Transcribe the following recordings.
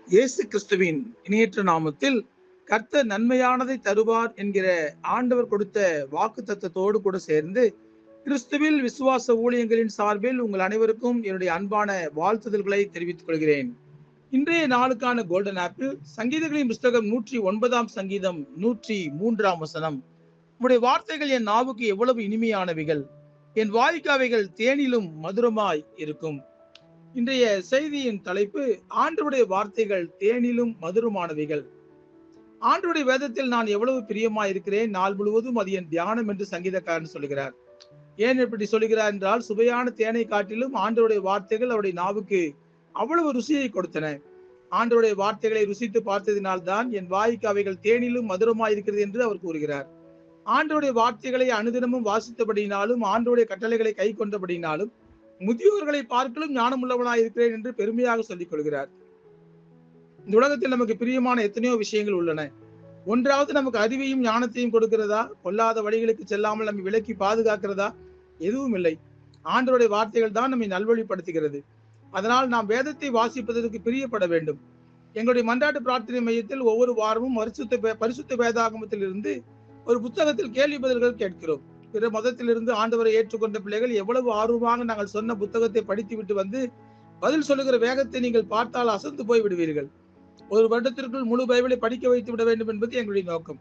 இயேசு கிறிஸ்துவின் இணையற்ற நாமத்தில் கர்த்தர் நன்மையானதை தருவார் என்கிற ஆண்டவர் கொடுத்த வாக்கு தத்தத்தோடு கூட சேர்ந்து கிறிஸ்துவில் விசுவாச ஊழியங்களின் சார்பில் உங்கள் அனைவருக்கும் என்னுடைய அன்பான வாழ்த்துதல்களை தெரிவித்துக் கொள்கிறேன். இன்றைய நாளுக்கான கோல்டன் ஆப்பிள் சங்கீதங்களின் புஸ்தகம் 109 சங்கீதம் 103 வசனம். உம்முடைய வார்த்தைகள் என் நாவுக்கு எவ்வளவு இனிமையானவைகள், என் வாய்க்கு அவைகள் தேனிலும் மதுரமாய் இருக்கும். இன்றைய செய்தியின் தலைப்பு ஆண்டவருடைய வார்த்தைகள் தேனிலும் மதுரமானவைகள். ஆண்டவருடைய வேதத்தில் நான் எவ்வளவு பிரியமாய் இருக்கிறேன், நாள் முழுவதும் அது என் தியானம் என்று சங்கீதக்காரன் சொல்கிறார். ஏன் இப்படி சொல்கிறார் என்றால், சுவையான தேனை காட்டிலும் ஆண்டவருடைய வார்த்தைகள் அவருடைய நாவுக்கு அவ்வளவு ருசியை கொடுத்தன. ஆண்டவருடைய வார்த்தைகளை ருசித்து பார்த்ததினால்தான் என் வாய்க்கு அவைகள் தேனிலும் மதுரமாய் இருக்கிறது என்று அவர் கூறுகிறார். ஆண்டவருடைய வார்த்தைகளை அனுதினமும் வாசித்தபடினாலும், ஆண்டவருடைய கட்டளைகளை கை கொண்டபடினாலும் முதியோர்களை பார்க்கலும் ஞானம் உள்ளவனாய் இருக்கிறேன் என்று பெருமையாக சொல்லிக் கொள்கிறார். இந்த உலகத்தில் நமக்கு பிரியமான எத்தனையோ விஷயங்கள் உள்ளன. ஒன்றாவது நமக்கு அறிவையும் ஞானத்தையும் கொடுக்கிறதா? கொல்லாத வழிகளுக்கு செல்லாமல் நம்மை விலக்கி பாதுகாக்கிறதா? எதுவும் இல்லை. ஆண்டவருடைய வார்த்தைகள் தான் நம்மை நல்வழிப்படுத்துகிறது. அதனால் நாம் வேதத்தை வாசிப்பதற்கு பிரியப்பட வேண்டும். எங்களுடைய மன்றாட்டு பிரார்த்தனை மையத்தில் ஒவ்வொரு வாரமும் பரிசுத்த வேதாகமத்தில் இருந்து ஒரு புத்தகத்தில் கேள்வி பதில்கள் கேட்கிறோம். பிற மதத்திலிருந்து ஆண்டவரை ஏற்றுக்கொண்ட பிள்ளைகள் எவ்வளவு ஆர்வமாக நாங்கள் சொன்ன புத்தகத்தை படித்து விட்டு வந்து பதில் சொல்லுகிற வேகத்தை நீங்கள் பார்த்தால் அசந்து போய் விடுவீர்கள். ஒரு வருடத்திற்குள் முழு பைபிளை படிக்க வைத்து விட வேண்டும் என்பது எங்களுடைய நோக்கம்.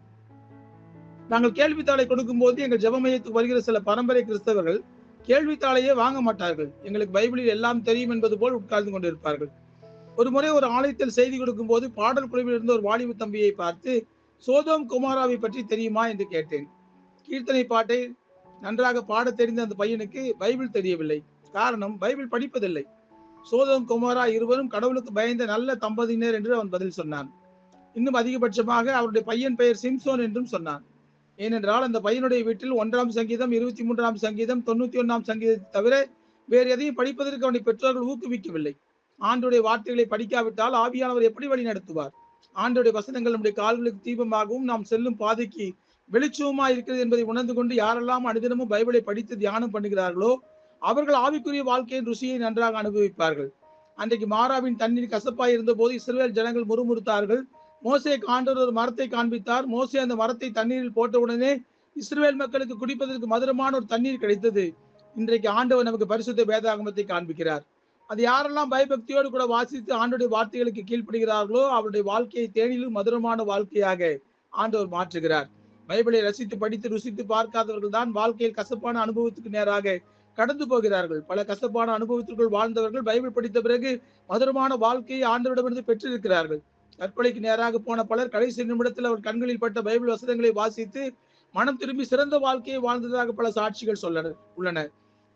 நாங்கள் கேள்வித்தாளை கொடுக்கும் போது எங்கள் ஜெப மையத்துக்கு வருகிற சில பரம்பரை கிறிஸ்தவர்கள் கேள்வித்தாளையே வாங்க மாட்டார்கள். எங்களுக்கு பைபிளில் எல்லாம் தெரியும் என்பது போல் உட்கார்ந்து கொண்டிருப்பார்கள். ஒரு முறை ஒரு ஆலயத்தில் செய்தி கொடுக்கும் போது பாடல் குழுவில் இருந்த ஒரு வாலிப தம்பியை பார்த்து, சோதோம் குமாராவை பற்றி தெரியுமா என்று கேட்டேன். கீர்த்தனை பாட்டை நன்றாக பாட தெரிந்த அந்த பையனுக்கு பைபிள் தெரியவில்லை. காரணம், பைபிள் படிப்பதில்லை. சோதோம் குமாரா இருவரும் கடவுளுக்கு பயந்த நல்ல தம்பதியினர் என்று அவன் பதில் சொன்னான். இன்னும் அதிகபட்சமாக அவருடைய பையன் பெயர் சிம்சோன் என்றும் சொன்னான். ஏனென்றால் அந்த பையனுடைய வீட்டில் 1 சங்கீதம், 23 சங்கீதம், 91 சங்கீதத்தை தவிர வேறு எதையும் படிப்பதற்கு அவனை பெற்றோர்கள் ஊக்குவிக்கவில்லை. ஆண்டவருடைய வார்த்தைகளை படிக்காவிட்டால் ஆவியானவர் எப்படி வழி நடத்துவார்? ஆண்டவருடைய வசனங்கள் நம்முடைய கால்களுக்கு தீபமாகவும் நாம் செல்லும் பாதைக்கு வெளிச்சமா இருக்கிறது என்பதை உணர்ந்து கொண்டு யாரெல்லாம் அனுதினமும் பைபிளை படித்து தியானம் பண்ணுகிறார்களோ அவர்கள் ஆவிக்குரிய வாழ்க்கையின் ருசியை நன்றாக அனுபவிப்பார்கள். அன்றைக்கு மாராவின் தண்ணீர் கசப்பாய் இருந்த போது இஸ்ரவேல் ஜனங்கள் முறுமுறுத்தார்கள். மோசே ஆண்டவர் ஒரு மரத்தை காண்பித்தார். மோசே அந்த மரத்தை தண்ணீரில் போட்ட உடனே இஸ்ரவேல் மக்களுக்கு குடிப்பதற்கு மதுரமான ஒரு தண்ணீர் கிடைத்தது. இன்றைக்கு ஆண்டவர் நமக்கு பரிசுத்த வேதாகமத்தை காண்பிக்கிறார். அது யாரெல்லாம் பயபக்தியோடு கூட வாசித்து ஆண்டவருடைய வார்த்தைகளுக்கு கீழ்ப்படுகிறார்களோ அவருடைய வாழ்க்கையை தேனிலும் மதுரமான வாழ்க்கையாக ஆண்டவர் மாற்றுகிறார். பைபிளை ரசித்து படித்து ருசித்து பார்க்காதவர்கள் தான் வாழ்க்கையில் கசப்பான அனுபவத்துக்கு நேராக கடந்து போகிறார்கள். பல கசப்பான அனுபவத்திற்குள் வாழ்ந்தவர்கள் பைபிள் படித்த பிறகு மதுரமான வாழ்க்கையை ஆண்டவரிடமிருந்து பெற்றிருக்கிறார்கள். தற்கொலைக்கு நேராக போன பலர் கடைசி நிமிடத்தில் அவர் கண்களில் பட்ட பைபிள் வசனங்களை வாசித்து மனம் திரும்பி சிறந்த வாழ்க்கையை வாழ்ந்ததாக பல சாட்சிகள் உள்ளன.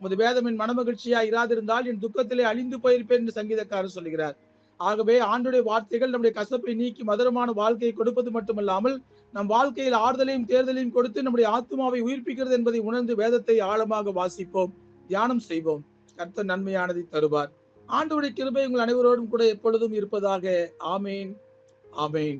உமது வேதம் என் மனமகிழ்ச்சியா இராதிருந்தால் என் துக்கத்திலே அழிந்து போயிருப்பேன் என்று சங்கீதக்காரர் சொல்கிறார். ஆகவே ஆண்டுடைய வார்த்தைகள் நம்முடைய கசப்பை நீக்கி மதுரமான வாழ்க்கையை கொடுப்பது மட்டுமல்லாமல் நம் வாழ்க்கையில் ஆறுதலையும் தேர்தலையும் கொடுத்து நம்முடைய ஆத்மாவை உயிர்ப்பிக்கிறது என்பதை உணர்ந்து வேதத்தை ஆழமாக வாசிப்போம், தியானம் செய்வோம். கர்த்தர் நன்மையானதை தருவார். ஆண்டவருடைய கிருபை உங்கள் அனைவரோடும் கூட எப்பொழுதும் இருப்பதாக. ஆமேன், ஆமேன்.